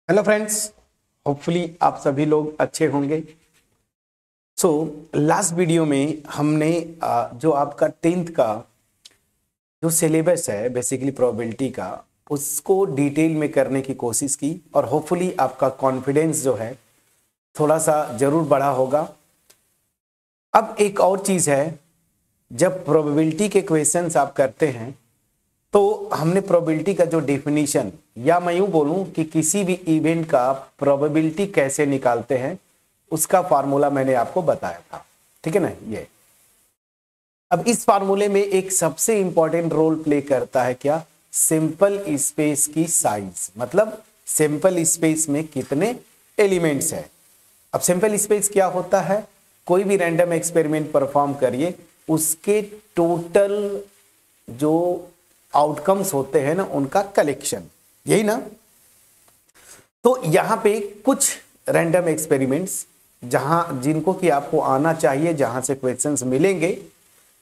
Hello friends, hopefully आप सभी लोग अच्छे होंगे। सो लास्ट वीडियो में हमने जो आपका 10th का जो सिलेबस है बेसिकली प्रोबेबिलिटी का, उसको डिटेल में करने की कोशिश की और होपफुली आपका कॉन्फिडेंस जो है थोड़ा सा जरूर बढ़ा होगा। अब एक और चीज़ है, जब प्रोबेबिलिटी के क्वेश्चंस आप करते हैं तो हमने प्रोबेबिलिटी का जो डेफिनेशन, या मैं यूं बोलूं कि किसी भी इवेंट का प्रोबेबिलिटी कैसे निकालते हैं, उसका फार्मूला मैंने आपको बताया था। ठीक है ना। ये अब इस फार्मूले में एक सबसे इंपॉर्टेंट रोल प्ले करता है क्या, सिंपल स्पेस की साइज, मतलब सिंपल स्पेस में कितने एलिमेंट्स है। अब सिंपल स्पेस क्या होता है, कोई भी रैंडम एक्सपेरिमेंट परफॉर्म करिए, उसके टोटल जो आउटकम्स होते हैं ना, उनका कलेक्शन, यही ना। तो यहां पे कुछ रैंडम एक्सपेरिमेंट्स जहां जिनको कि आपको आना चाहिए, जहां से क्वेश्चंस मिलेंगे,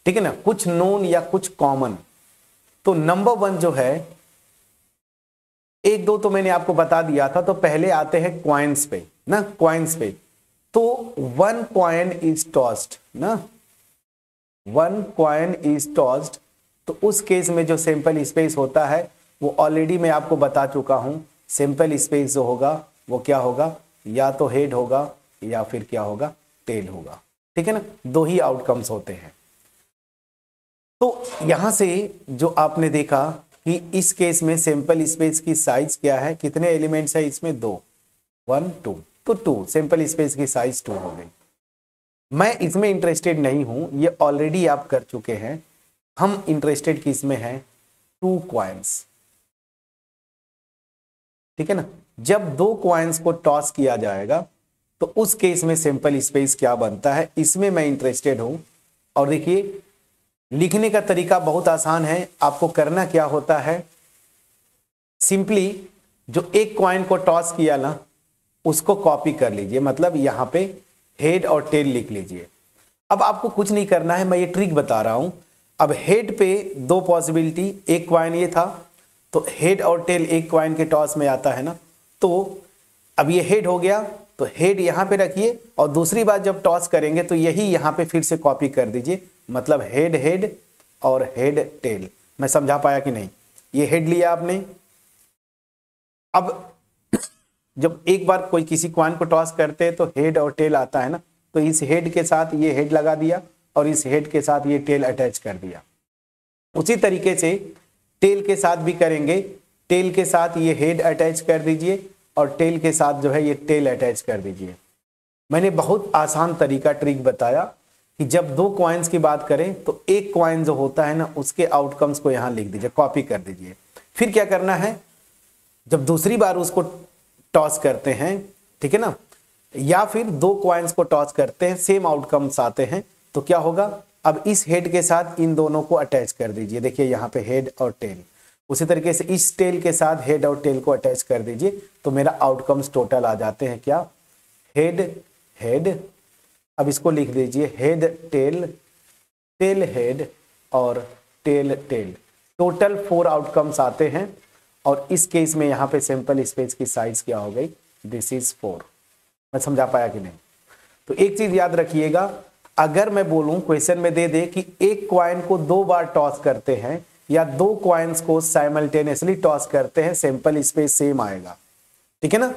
ठीक है ना, कुछ नोन या कुछ कॉमन। तो नंबर 1 जो है, एक दो तो मैंने आपको बता दिया था। तो पहले आते हैं क्वाइंस पे ना, क्वाइंस पे। तो 1 कॉइन इज टॉस्ड ना, 1 कॉइन इज टॉस्ड। तो उस केस में जो सिंपल स्पेस होता है वो ऑलरेडी मैं आपको बता चुका हूं। सिंपल स्पेस जो होगा वो क्या होगा, या तो हेड होगा या फिर क्या होगा, टेल होगा। ठीक है ना, दो ही आउटकम्स होते हैं। तो यहां से जो आपने देखा कि इस केस में सिंपल स्पेस की साइज क्या है, कितने एलिमेंट्स है इसमें, 2, 1 2। तो 2 सिंपल स्पेस की साइज 2 हो गई। मैं इसमें इंटरेस्टेड नहीं हूं, ये ऑलरेडी आप कर चुके हैं। हम इंटरेस्टेड किस में हैं, 2 क्वाइंस। ठीक है ना, जब 2 क्वाइंस को टॉस किया जाएगा तो उस केस में सिंपल स्पेस क्या बनता है, इसमें मैं इंटरेस्टेड हूं। और देखिए, लिखने का तरीका बहुत आसान है। आपको करना क्या होता है, सिंपली जो एक क्वाइन को टॉस किया ना, उसको कॉपी कर लीजिए, मतलब यहां पे हेड और टेल लिख लीजिए। अब आपको कुछ नहीं करना है, मैं ये ट्रिक बता रहा हूं। अब हेड पे 2 पॉसिबिलिटी, एक क्वाइन ये था, तो हेड और टेल एक क्वाइन के टॉस में आता है ना। तो अब ये हेड हो गया, तो हेड यहां पे रखिए और दूसरी बार जब टॉस करेंगे तो यही यहां पे फिर से कॉपी कर दीजिए, मतलब हेड हेड और हेड टेल। मैं समझा पाया कि नहीं, ये हेड लिया आपने। अब जब एक बार कोई किसी क्वाइन को टॉस करते हैं तो हेड और टेल आता है ना, तो इस हेड के साथ ये हेड लगा दिया और इस हेड के साथ ये टेल अटैच कर दिया। उसी तरीके से टेल के साथ भी करेंगे, टेल के साथ ये हेड अटैच कर दीजिए और टेल के साथ जो है ये टेल अटैच कर दीजिए। मैंने बहुत आसान तरीका, ट्रिक बताया कि जब 2 क्वाइंस की बात करें तो एक क्वाइन जो होता है ना, उसके आउटकम्स को यहां लिख दीजिए, कॉपी कर दीजिए। फिर क्या करना है, जब दूसरी बार उसको टॉस करते हैं, ठीक है ना, या फिर 2 क्वाइंस को टॉस करते हैं, सेम आउटकम्स आते हैं, तो क्या होगा, अब इस हेड के साथ इन दोनों को अटैच कर दीजिए। देखिए यहां पे हेड और टेल, उसी तरीके से इस टेल के साथ हेड और टेल को अटैच कर दीजिए, तो मेरा आउटकम्स टोटल आ जाते हैं क्या, हेड हेड। अब इसको लिख दीजिए, हेड टेल, टेल हेड और टेल टेल। टोटल 4 आउटकम्स आते हैं और इस केस में यहां पे सिंपल स्पेस की साइज क्या हो गई, दिस इज 4। मैं समझा पाया कि नहीं। तो एक चीज याद रखिएगा, अगर मैं बोलूं क्वेश्चन में दे दे कि एक क्वाइन को 2 बार टॉस करते हैं या 2 क्वाइंस को साइमल्टेनियसली टॉस करते हैं, सिंपल स्पेस सेम आएगा। ठीक है ना,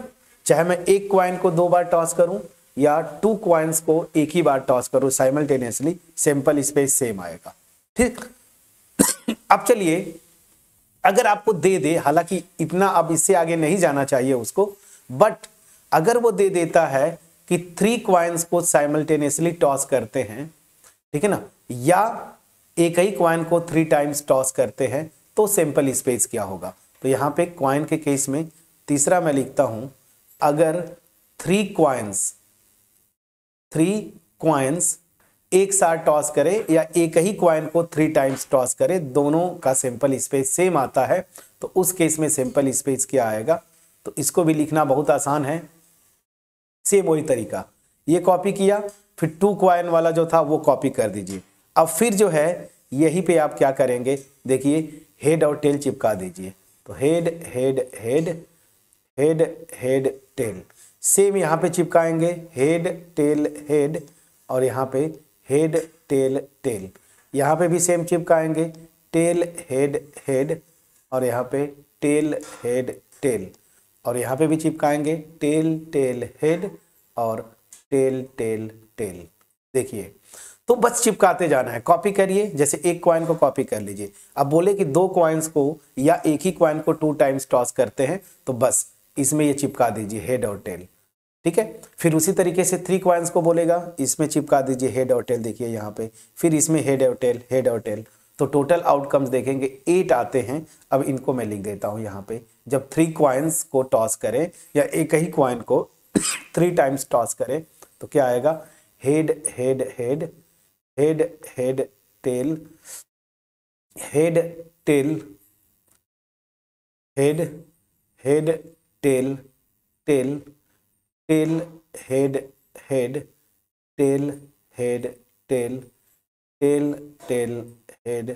चाहे मैं एक क्वाइन को 2 बार टॉस करूं या 2 क्वाइंस को एक ही बार टॉस करूं साइमल्टेनियसली, सिंपल स्पेस सेम आएगा। ठीक। अब चलिए, अगर आपको दे दे, हालांकि इतना अब इससे आगे नहीं जाना चाहिए उसको, बट अगर वो दे देता है कि 3 क्वाइंस को साइमल्टेनियसली टॉस करते हैं, ठीक है ना, या एक ही क्वाइन को 3 टाइम्स टॉस करते हैं, तो सिंपल स्पेस क्या होगा। तो यहां पे क्वाइन के केस में तीसरा मैं लिखता हूं, अगर 3 क्वाइंस एक साथ टॉस करे या एक ही क्वाइन को 3 टाइम्स टॉस करे, दोनों का सिंपल स्पेस सेम आता है, तो उस केस में सिंपल स्पेस क्या आएगा। तो इसको भी लिखना बहुत आसान है, सेम वही तरीका, ये कॉपी किया, फिर 2 क्वाइन वाला जो था वो कॉपी कर दीजिए। अब फिर जो है यहीं पे आप क्या करेंगे, देखिए हेड और टेल चिपका दीजिए, तो head head head head head tell. Same यहाँ पे चिपकाएंगे, हेड टेल हेड, और यहाँ पे हेड टेल टेल। यहाँ पे भी सेम चिपकाएंगे, टेल हेड हेड, और यहाँ पे टेल हेड टेल, और यहाँ पे भी चिपकाएंगे टेल टेल हेड और टेल टेल टेल। देखिए, तो बस चिपकाते जाना है। कॉपी करिए, जैसे एक कॉइन को कॉपी कर लीजिए। अब बोले कि दो कॉइन्स को या एक ही कॉइन को 2 टाइम्स टॉस करते हैं, तो बस इसमें ये चिपका दीजिए हेड और टेल, ठीक है। फिर उसी तरीके से 3 कॉइन्स को बोलेगा, इसमें चिपका दीजिए हेड और टेल, देखिए यहाँ पे, फिर इसमें हेड और टेल, हेड और टेल। तो टोटल आउटकम्स देखेंगे 8 आते हैं। अब इनको मैं लिख देता हूँ यहाँ पे। जब 3 कॉइन्स को टॉस करें या एक ही कॉइन को 3 टाइम्स टॉस करें तो क्या आएगा, head head head, head head tail, head tail, head head tail tail, tail head head, tail head tail, tail tail head,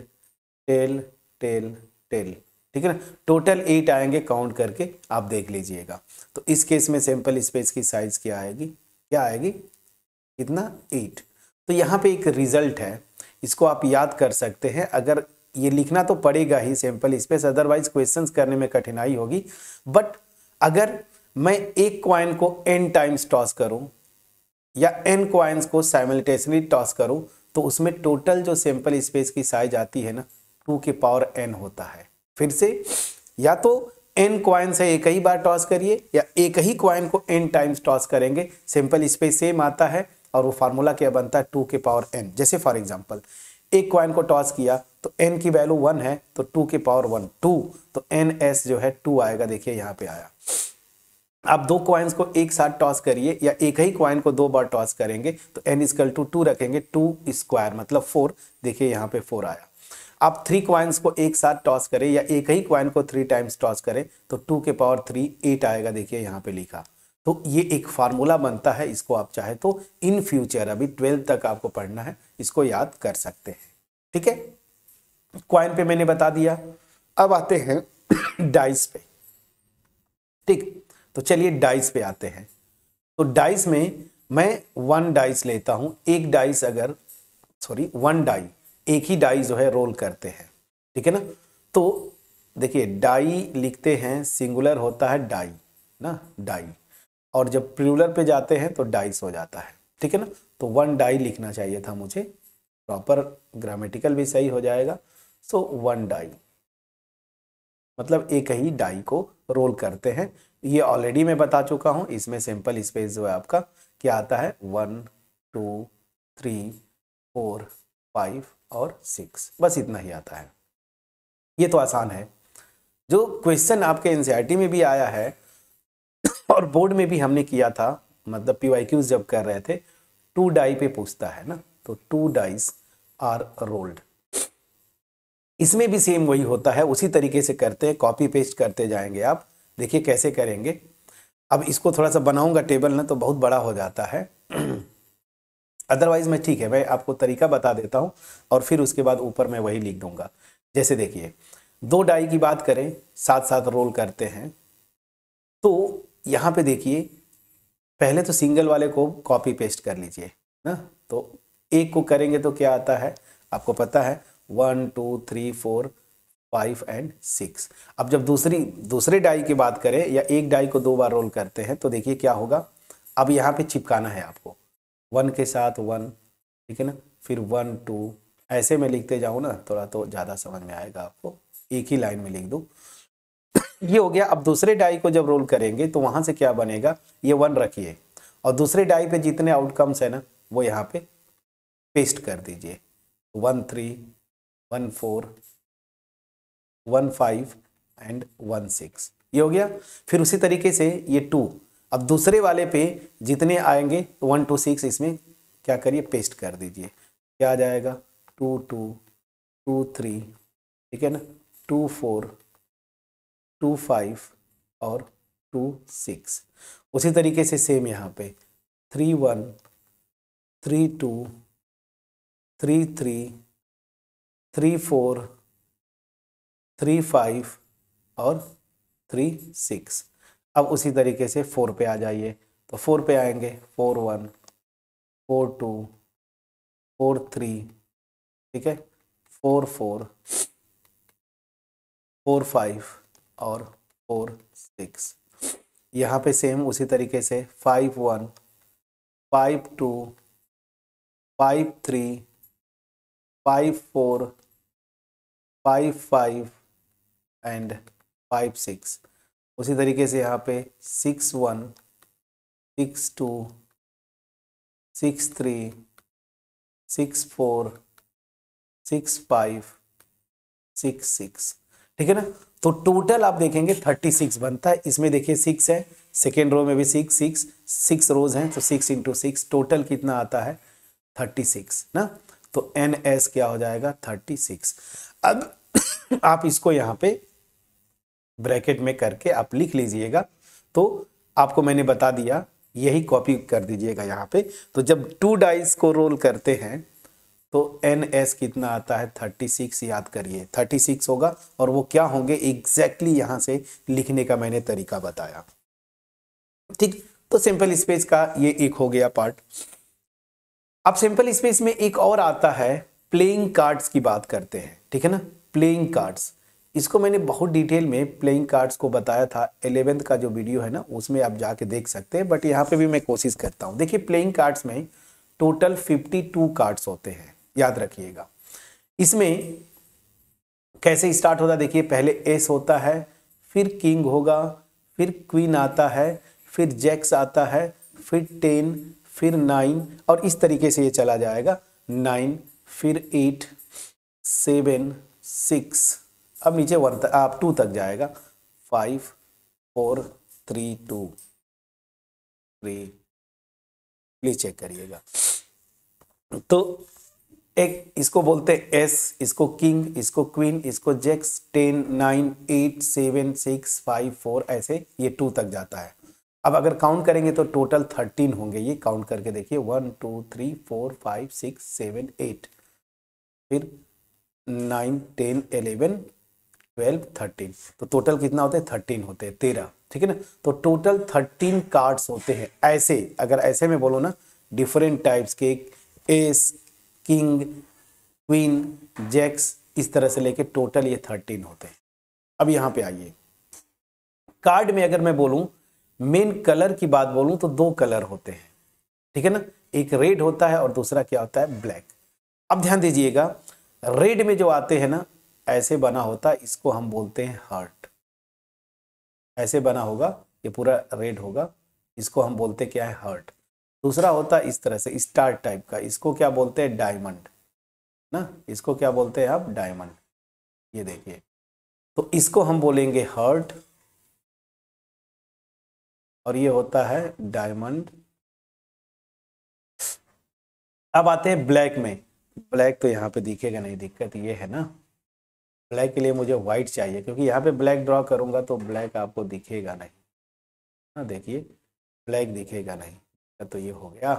tail tail tail, ठीक है ना। टोटल 8 आएंगे काउंट करके, आप देख लीजिएगा। तो इस केस में सैंपल स्पेस की साइज क्या आएगी, क्या आएगी, कितना, 8। तो यहाँ पे एक रिजल्ट है, इसको आप याद कर सकते हैं। अगर ये लिखना तो पड़ेगा ही सैंपल स्पेस, अदरवाइज क्वेश्चंस करने में कठिनाई होगी। बट अगर मैं एक कॉइन को n टाइम्स टॉस करूं या n कॉइन्स को साइमल्टेनियसली टॉस करूं, तो उसमें टोटल जो सैंपल स्पेस की साइज आती है ना, 2 की पावर n होता है। फिर से, या तो n कॉइन से एक ही बार टॉस करिए या एक ही कॉइन को n टाइम्स टॉस करेंगे, सैंपल स्पेस सेम आता है। और वो फार्मूला क्या बनता है, 2 की पावर n। जैसे फॉर एग्जांपल एक कॉइन को टॉस किया तो n की वैल्यू 1 है, तो 2 की पावर 1 2, तो ns जो है 2 आएगा। देखिए यहाँ पे आया। आप दो कॉइन्स को एक साथ टॉस करिए या एक ही कॉइन को 2 बार टॉस करेंगे तो n इक्वल टू 2 रखेंगे, 2 स्क्वायर मतलब 4। देखिए यहाँ पे 4 आया। आप 3 कॉइन्स को एक साथ टॉस करें या एक ही कॉइन को 3 टाइम्स टॉस करें तो 2 के पावर 3 8 आएगा। देखिए यहाँ पे लिखा। तो ये एक फार्मूला बनता है, इसको आप चाहे तो इन फ्यूचर, अभी 12 तक आपको पढ़ना है, इसको याद कर सकते हैं, ठीक है। कॉइन पे मैंने बता दिया। अब आते हैं डाइस पे, ठीक। तो चलिए डाइस पे आते हैं। तो डाइस में मैं 1 डाइस लेता हूं। एक डाइस अगर, सॉरी 1 डाई, एक ही डाई जो है रोल करते हैं, ठीक है ना। तो देखिए डाई लिखते हैं, सिंगुलर होता है डाई ना, डाई, और जब प्लूरल पे जाते हैं तो डाइस हो जाता है, ठीक है ना। तो 1 डाई लिखना चाहिए था मुझे, प्रॉपर ग्रामेटिकल भी सही हो जाएगा। सो 1 डाई मतलब एक ही डाई को रोल करते हैं। ये ऑलरेडी मैं बता चुका हूं। इसमें सिंपल स्पेस जो है आपका क्या आता है, 1 2 3 4 5 और 6, बस इतना ही आता है। ये तो आसान है। जो क्वेश्चन आपके एनसीईआरटी में भी आया है और बोर्ड में भी हमने किया था, मतलब PYQs जब कर रहे थे, 2 डाई पे पूछता है ना, तो 2 डाइस आर रोल्ड। इसमें भी सेम वही होता है, उसी तरीके से करते हैं, कॉपी पेस्ट करते जाएंगे आप। देखिए कैसे करेंगे। अब इसको थोड़ा सा बनाऊंगा टेबल ना, तो बहुत बड़ा हो जाता है। अदरवाइज मैं, ठीक है, मैं आपको तरीका बता देता हूं और फिर उसके बाद ऊपर मैं वही लिख दूंगा। जैसे देखिए 2 डाई की बात करें, साथ साथ रोल करते हैं। तो यहां पे देखिए, पहले तो सिंगल वाले को कॉपी पेस्ट कर लीजिए ना। तो एक को करेंगे तो क्या आता है, आपको पता है, 1 2 3 4 5 एंड 6। अब जब दूसरे डाई की बात करें या एक डाई को 2 बार रोल करते हैं तो देखिए क्या होगा। अब यहाँ पे चिपकाना है आपको, 1 के साथ 1, ठीक है ना, फिर 1 2, ऐसे में लिखते जाऊँ ना, थोड़ा तो ज़्यादा समझ में आएगा आपको, एक ही लाइन में लिख दूँ। ये हो गया। अब दूसरे डाई को जब रोल करेंगे तो वहां से क्या बनेगा, ये 1 रखिए और दूसरे डाई पे जितने आउटकम्स है ना वो यहाँ पे पेस्ट कर दीजिए। 1 3 1 4 1 5 एंड 1 6, ये हो गया। फिर उसी तरीके से ये 2, अब दूसरे वाले पे जितने आएंगे 1 2 6 इसमें क्या करिए, पेस्ट कर दीजिए। क्या आ जाएगा, 2 2 2 3, ठीक है ना, 2 4 2 5 और 2 6। उसी तरीके से सेम यहाँ पे 3 1 3 2 3 3 3 4 3 5 और 3 6। अब उसी तरीके से 4 पे आ जाइए, तो 4 पे आएंगे 4 1 4 2 4 3, ठीक है, 4 4 4 5 और 4 6। यहाँ पे सेम उसी तरीके से 5 1 5 2 5 3 5 4 5 5 एंड 5 6। उसी तरीके से यहाँ पे 6 1 6 2 6 3 6 4 6 5 6 6, ठीक है ना। तो टोटल आप देखेंगे 36 बनता है। इसमें देखिए 6 है, सेकेंड रो में भी 6 रोज हैं, तो 6 × 6 टोटल कितना आता है 36 ना। तो NS क्या हो जाएगा 36। अब आप इसको यहाँ पे ब्रैकेट में करके आप लिख लीजिएगा, तो आपको मैंने बता दिया, यही कॉपी कर दीजिएगा यहाँ पे। तो जब 2 डाइस को रोल करते हैं तो NS कितना आता है 36, याद करिए 36 होगा। और वो क्या होंगे एग्जैक्टली यहाँ से लिखने का मैंने तरीका बताया, ठीक। तो सिंपल स्पेस का ये एक हो गया पार्ट। अब सिंपल स्पेस में एक और आता है, प्लेइंग कार्ड्स की बात करते हैं, ठीक है ना। प्लेइंग कार्ड्स, इसको मैंने बहुत डिटेल में प्लेइंग कार्ड्स को बताया था, 11th का जो वीडियो है ना उसमें आप जाके देख सकते हैं, बट यहाँ पे भी मैं कोशिश करता हूँ। देखिए प्लेइंग कार्ड्स में टोटल 52 कार्ड्स होते हैं, याद रखिएगा। इसमें कैसे स्टार्ट होता है, देखिए पहले एस होता है, फिर किंग होगा, फिर क्वीन आता है, फिर जैक्स आता है, फिर 10, फिर 9 और इस तरीके से ये चला जाएगा 9, फिर 8 7 6, अब नीचे 1 आप 2 तक जाएगा 5 4 3 2 3, प्लीज चेक करिएगा। तो एक इसको बोलते हैं एस, इसको किंग, इसको क्वीन, इसको जैक्स, 10 9 8 7 6 5 4 ऐसे ये 2 तक जाता है। अब अगर काउंट करेंगे तो टोटल 13 होंगे, ये काउंट करके देखिए 1 2 3 4 5 6 7 8, फिर 9 10 11 12 13, तो टोटल कितना होते हैं 13 होते हैं, 13, ठीक है ना। तो टोटल 13 कार्ड्स होते हैं। ऐसे अगर ऐसे में बोलो ना, डिफरेंट टाइप्स के, एस किंग क्वीन जैक्स इस तरह से लेके टोटल ये 13 होते हैं। अब यहाँ पे आइए, कार्ड में अगर मैं बोलूं मेन कलर की बात बोलूं तो 2 कलर होते हैं, ठीक है ना, एक रेड होता है और दूसरा क्या होता है ब्लैक। अब ध्यान दीजिएगा, रेड में जो आते हैं ना ऐसे बना होता है, इसको हम बोलते हैं हार्ट, ऐसे बना होगा, ये पूरा रेड होगा, इसको हम बोलते क्या है हार्ट। दूसरा होता है इस तरह से स्टार टाइप का, इसको क्या बोलते हैं डायमंड ना, इसको क्या बोलते हैं आप डायमंड, ये देखिए, तो इसको हम बोलेंगे हार्ट और ये होता है डायमंड। अब आते हैं ब्लैक में, ब्लैक तो यहाँ पे दिखेगा नहीं, दिक्कत ये है ना, ब्लैक के लिए मुझे व्हाइट चाहिए, क्योंकि यहाँ पे ब्लैक ड्रॉ करूंगा तो ब्लैक आपको दिखेगा नहीं ना, देखिए ब्लैक दिखेगा नहीं, तो ये हो गया,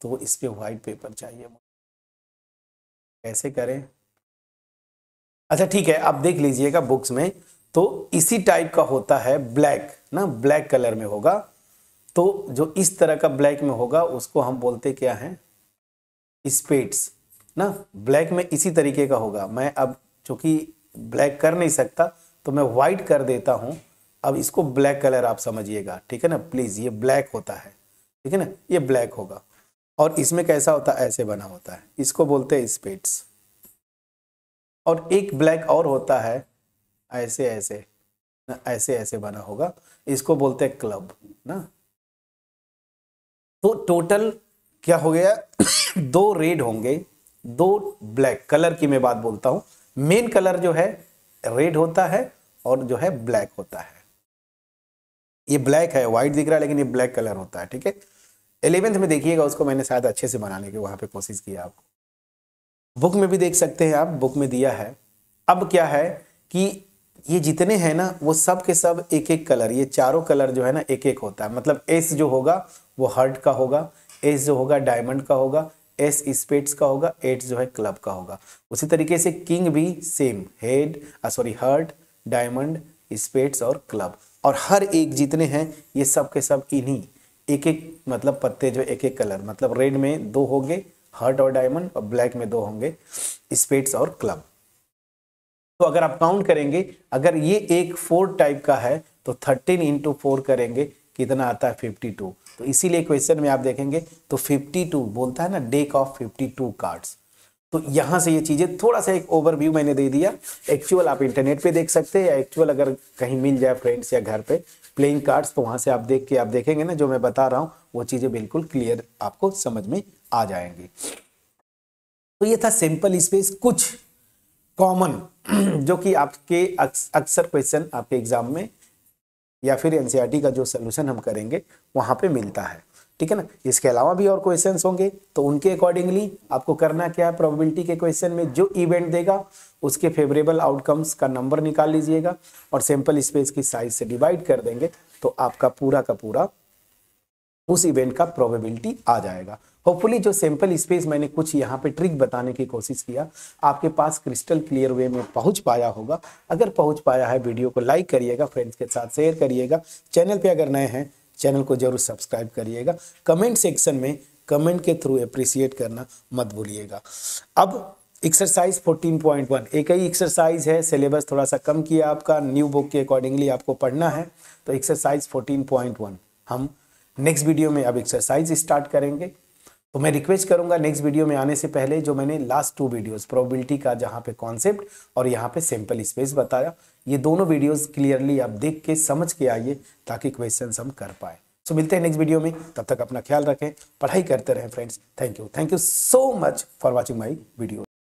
तो इस पे व्हाइट पेपर चाहिए, कैसे करें। अच्छा ठीक है, आप देख लीजिएगा बुक्स में, तो इसी टाइप का होता है ब्लैक ना, ब्लैक कलर में होगा, तो जो इस तरह का ब्लैक में होगा उसको हम बोलते क्या है स्पेड्स ना। ब्लैक में इसी तरीके का होगा, मैं अब चूंकि ब्लैक कर नहीं सकता तो मैं व्हाइट कर देता हूं। अब इसको ब्लैक कलर आप समझिएगा, ठीक है ना, प्लीज, ये ब्लैक होता है, ठीक है ना, ये ब्लैक होगा। और इसमें कैसा होता है ऐसे बना होता है, इसको बोलते हैं स्पेड्स। और एक ब्लैक और होता है ऐसे ऐसे ना, ऐसे ऐसे बना होगा, इसको बोलते हैं क्लब ना। तो टोटल क्या हो गया 2 रेड होंगे, 2 ब्लैक, कलर की मैं बात बोलता हूं, मेन कलर जो है रेड होता है और जो है ब्लैक होता है, ये ब्लैक है, व्हाइट दिख रहा है लेकिन ये ब्लैक कलर होता है, ठीक है। 11th में देखिएगा, उसको मैंने शायद अच्छे से बनाने की वहां पे कोशिश किया, आपको बुक में भी देख सकते हैं आप, बुक में दिया है। अब क्या है कि ये जितने हैं ना वो सब के सब एक एक कलर, ये चारों कलर जो है ना एक एक होता है, मतलब एस जो होगा वो हार्ट का होगा, एस जो होगा डायमंड का होगा, एस स्पेड्स का होगा, एट जो है क्लब का होगा। उसी तरीके से किंग भी same, head sorry heart diamond spades और क्लब, और हर एक जितने हैं ये सब के सब इन्हीं एक एक मतलब पत्ते जो एक एक कलर, मतलब रेड में 2 होंगे हार्ट और डायमंड, और ब्लैक में 2 होंगे स्पेड्स और क्लब। तो अगर आप काउंट करेंगे, अगर ये एक 4 टाइप का है तो 13 इंटू 4 करेंगे कितना आता है 52। तो इसीलिए क्वेश्चन में आप देखेंगे तो 52 बोलता है ना, डेक ऑफ 52 कार्ड्स। तो यहां से ये चीजें थोड़ा सा एक ओवरव्यू मैंने दे दिया। एक्चुअल आप इंटरनेट पे देख सकते हैं, या एक्चुअल अगर कहीं मिल जाए फ्रेंड्स या घर पे प्लेइंग कार्ड्स, तो वहां से आप देख के आप देखेंगे ना जो मैं बता रहा हूं वो चीजें बिल्कुल क्लियर आपको समझ में आ जाएंगी। तो ये था सिंपल स्पेस, कुछ कॉमन जो कि आपके अक्सर क्वेश्चन आपके एग्जाम में या फिर एनसीईआरटी का जो सोल्यूशन हम करेंगे वहां पे मिलता है, ठीक है ना। इसके अलावा भी और क्वेश्चंस होंगे तो उनके अकॉर्डिंगली आपको करना क्या है, प्रोबेबिलिटी के क्वेश्चन में जो इवेंट देगा उसके फेवरेबल आउटकम्स का नंबर निकाल लीजिएगा और सैंपल स्पेस की साइज से डिवाइड कर देंगे तो आपका पूरा का पूरा उस इवेंट का प्रोबेबिलिटी आ जाएगा। होपफुली जो सैंपल स्पेस मैंने कुछ यहाँ पे ट्रिक बताने की कोशिश किया आपके पास क्रिस्टल क्लियर वे में पहुंच पाया होगा। अगर पहुंच पाया है वीडियो को लाइक करिएगा, फ्रेंड्स के साथ शेयर करिएगा, चैनल पे अगर नए हैं चैनल को जरूर सब्सक्राइब करिएगा, कमेंट सेक्शन में कमेंट के थ्रू अप्रिशिएट करना मत भूलिएगा। अब एक्सरसाइज 14.1 एक ही एक्सरसाइज है, सिलेबस थोड़ा सा कम किया आपका, न्यू बुक के अकॉर्डिंगली आपको पढ़ना है। तो एक्सरसाइज 14.1 हम नेक्स्ट वीडियो में अब एक्सरसाइज स्टार्ट करेंगे। तो मैं रिक्वेस्ट करूंगा नेक्स्ट वीडियो में आने से पहले जो मैंने लास्ट 2 वीडियोस प्रोबेबिलिटी का जहां पे कॉन्सेप्ट और यहां पे सिंपल स्पेस बताया, ये दोनों वीडियोस क्लियरली आप देख के समझ के आइए ताकि क्वेश्चंस हम कर पाए। सो मिलते हैं नेक्स्ट वीडियो में, तब तक अपना ख्याल रखें, पढ़ाई करते रहें friends. Thank you so much for watching my video.